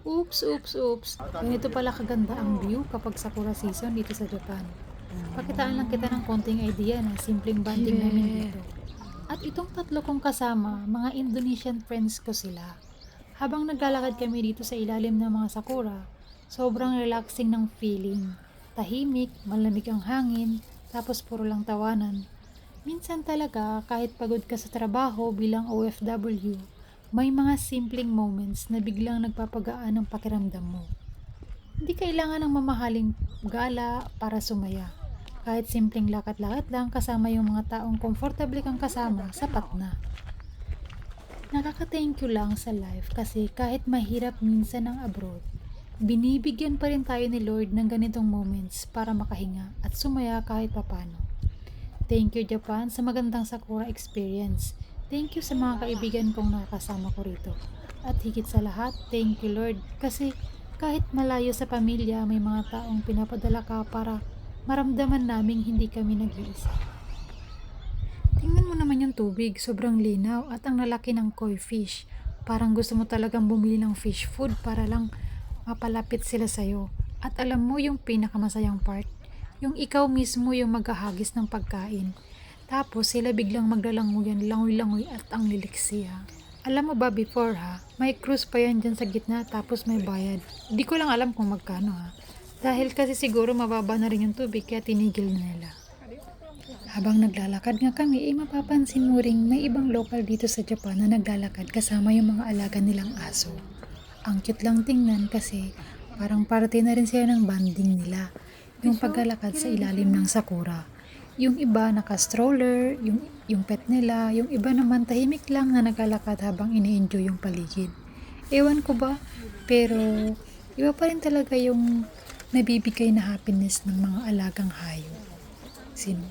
Oops, oops, oops. Ganito pala kaganda ang view kapag Sakura season dito sa Japan. Pakitaan lang kita ng konting idea na simpleng banding namin dito. At itong tatlo kong kasama, mga Indonesian friends ko sila. Habang naglalakad kami dito sa ilalim ng mga sakura, sobrang relaxing ng feeling. Tahimik, malamig ang hangin, tapos puro lang tawanan. Minsan talaga, kahit pagod ka sa trabaho bilang OFW, may mga simpleng moments na biglang nagpapagaan ng pakiramdam mo. Hindi kailangan ng mamahaling gala para sumaya. Kahit simpleng lakad-lakad lang kasama yung mga taong komportable kang kasama, sapat na. Nakaka-thank you lang sa life kasi kahit mahirap minsan ang abroad, binibigyan pa rin tayo ni Lord ng ganitong moments para makahinga at sumaya kahit papano. Thank you Japan sa magandang Sakura experience. Thank you sa mga kaibigan kong nakasama ko rito. At higit sa lahat, thank you Lord kasi kahit malayo sa pamilya, may mga taong pinapadala ka para maramdaman naming hindi kami nag-iisa. Tingnan mo naman yung tubig, sobrang linaw at ang lalaki ng koi fish. Parang gusto mo talagang bumili ng fish food para lang mapalapit sila sa'yo. At alam mo yung pinakamasayang part? Yung ikaw mismo yung maghahagis ng pagkain. Tapos sila biglang maglalanguyan, langoy-langoy at ang liliksiya. Alam mo ba before ha, may cruise pa yan dyan sa gitna tapos may bayad. Hindi ko lang alam kung magkano ha. Dahil kasi siguro mababa na rin yung tubig kaya tinigil na nila. Habang naglalakad nga kami, mapapansin mo ring may ibang lokal dito sa Japan na naglalakad kasama yung mga alaga nilang aso. Ang cute lang tingnan kasi parang parte na rin sila ng banding nila, yung paglalakad sa ilalim ng sakura. Yung iba naka-stroller, yung pet nila, yung iba naman tahimik lang na naglalakad habang ini-enjoy yung paligid. Ewan ko ba, pero iba pa rin talaga yung nabibigay na happiness ng mga alagang hayop. Sino?